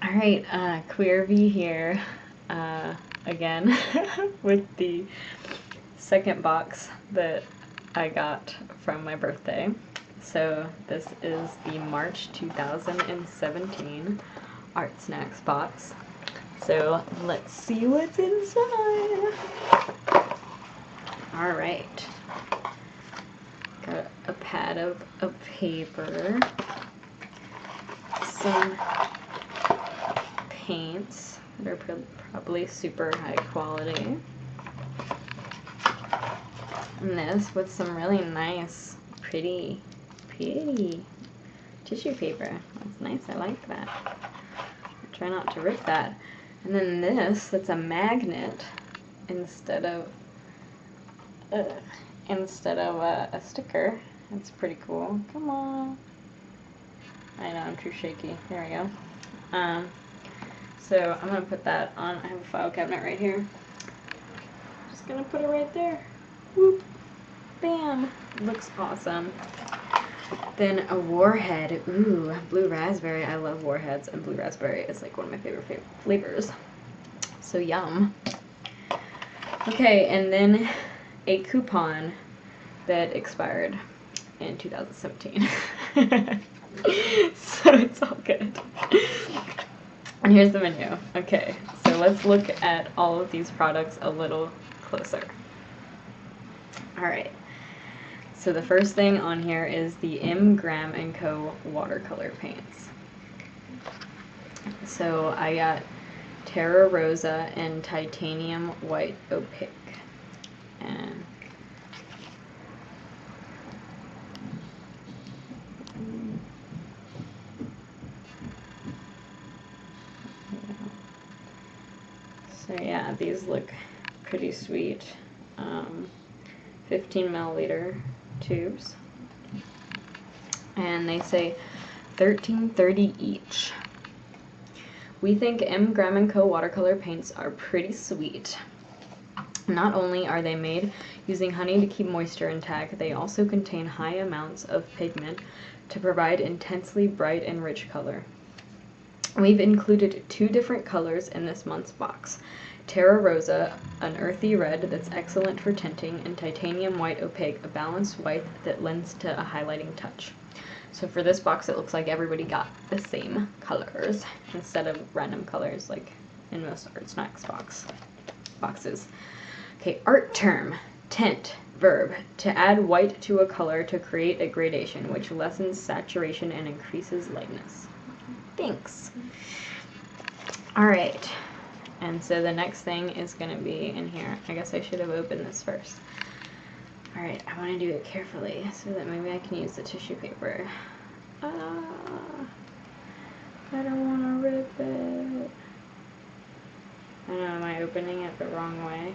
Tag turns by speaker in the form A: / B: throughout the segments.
A: Alright, Queer V here, again, with the second box that I got from my birthday. So this is the March 2017 Artsnacks box. So let's see what's inside. Alright. Got a pad of paper. Some paints that are probably super high quality. And this with some really nice, pretty tissue paper. That's nice, I like that. I'll try not to rip that. And then this, that's a magnet instead of a sticker. That's pretty cool. Come on. I know, I'm too shaky. There we go. So I'm going to put that on. I have a file cabinet right here. Just going to put it right there. Whoop. Bam. Looks awesome. Then a warhead. Ooh, blue raspberry. I love warheads, and blue raspberry is like one of my favorite flavors. So yum. Okay, and then a coupon that expired in 2017. So it's all good. And here's the menu. Okay, so let's look at all of these products a little closer. Alright, so the first thing on here is the M. Graham & Co. watercolor paints. So I got Terra Rosa and Titanium White Opaque. And so yeah, these look pretty sweet. 15 milliliter tubes. And they say $13.30 each. We think M. Graham & Co. watercolor paints are pretty sweet. Not only are they made using honey to keep moisture intact, they also contain high amounts of pigment to provide intensely bright and rich color. We've included 2 different colors in this month's box. Terra Rosa, an earthy red that's excellent for tinting, and Titanium White Opaque, a balanced white that lends to a highlighting touch. So for this box, it looks like everybody got the same colors instead of random colors like in most Artsnacks boxes. Okay, art term, tint, verb, to add white to a color to create a gradation which lessens saturation and increases lightness. Thanks. Alright, and so the next thing is going to be in here. I guess I should have opened this first. Alright, I want to do it carefully so that maybe I can use the tissue paper. I don't want to rip it. I don't know, am I opening it the wrong way?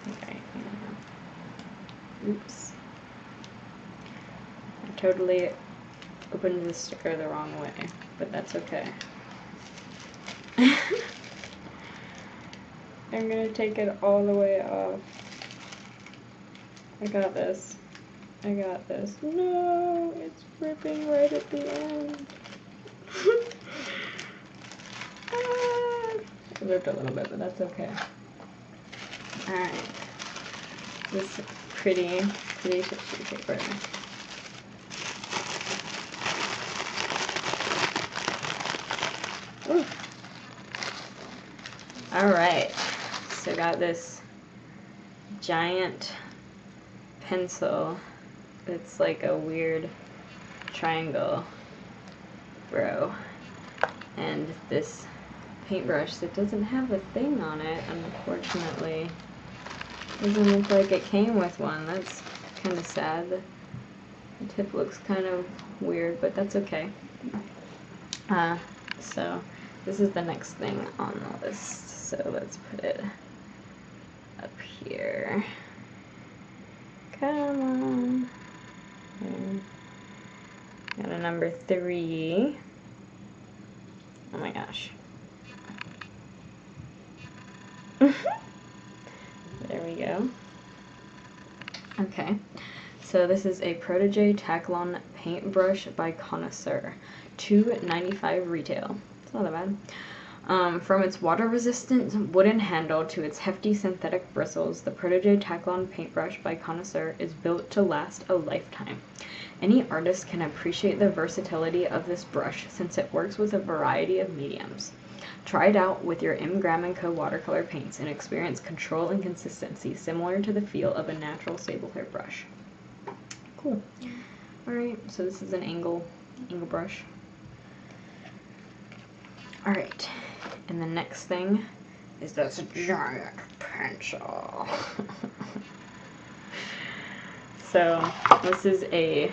A: Okay, yeah. Oops. I totally opened the sticker the wrong way, but that's okay. I'm gonna take it all the way off. I got this. I got this. No, it's ripping right at the end. It ripped a little bit, but that's okay. Alright. This pretty tissue paper. Ooh. Alright. So I got this giant pencil. It's like a weird triangle, bro. And this paintbrush that doesn't have a thing on it, unfortunately. Doesn't look like it came with one. That's kind of sad. The tip looks kind of weird, but that's okay. So this is the next thing on the list. So let's put it up here. Come on. Got a number 3. Oh my gosh. There we go. Okay, so this is a Protege Taklon paintbrush by Connoisseur. $2.95 retail. It's not that bad. From its water-resistant wooden handle to its hefty synthetic bristles, the Protege Taklon paintbrush by Connoisseur is built to last a lifetime. Any artist can appreciate the versatility of this brush since it works with a variety of mediums. Try it out with your M. Graham & Co. watercolor paints and experience control and consistency similar to the feel of a natural sable hair brush. Cool. Alright, so this is an angle brush. Alright, and the next thing is this giant pencil. So this is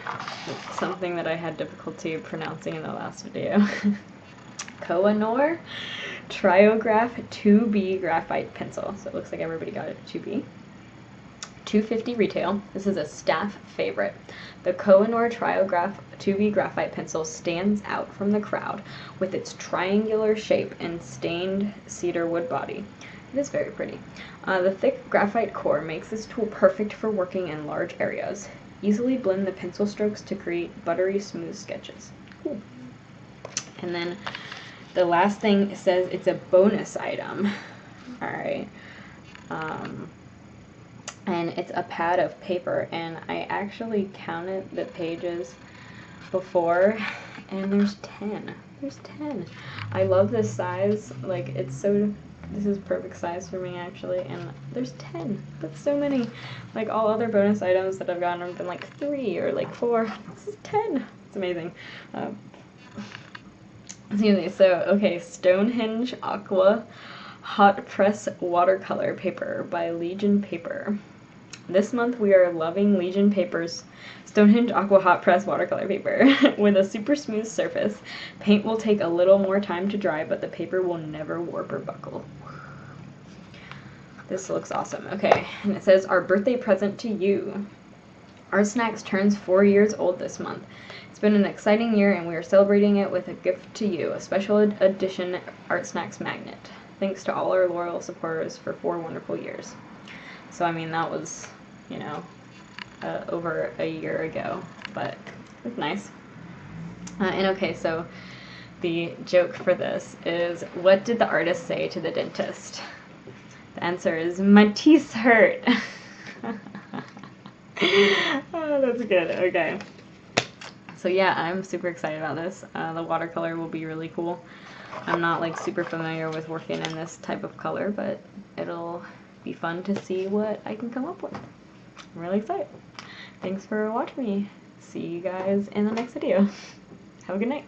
A: something that I had difficulty pronouncing in the last video. Koh-i-Noor Triograph 2B graphite pencil. So it looks like everybody got it 2B. $2.50 retail. This is a staff favorite. The Koh-i-Noor Triograph 2B graphite pencil stands out from the crowd with its triangular shape and stained cedar wood body. It is very pretty. The thick graphite core makes this tool perfect for working in large areas. Easily blend the pencil strokes to create buttery smooth sketches. Cool. And then the last thing says it's a bonus item. Alright. And it's a pad of paper, and I actually counted the pages before, and there's 10. There's 10. I love this size. Like, this is perfect size for me, actually, and there's 10. That's so many. Like, all other bonus items that I've gotten have been like 3 or like 4. This is 10. It's amazing. Excuse me. So, okay, Stonehenge Aqua Hot Press Watercolor Paper by Legion Paper. This month we are loving Legion Paper's Stonehenge Aqua Hot Press Watercolor Paper. With a super smooth surface, paint will take a little more time to dry, but the paper will never warp or buckle. This looks awesome. Okay, and it says, our birthday present to you. Artsnacks turns 4 years old this month. It's been an exciting year, and we are celebrating it with a gift to you, a special edition Artsnacks magnet. Thanks to all our loyal supporters for 4 wonderful years. So, I mean, that was, you know, over a year ago, but it's nice. And okay, so the joke for this is, what did the artist say to the dentist? The answer is, my teeth hurt. Oh, that's good. Okay. So yeah, I'm super excited about this. The watercolor will be really cool. I'm not like super familiar with working in this type of color, but it'll be fun to see what I can come up with. I'm really excited. Thanks for watching me. See you guys in the next video. Have a good night.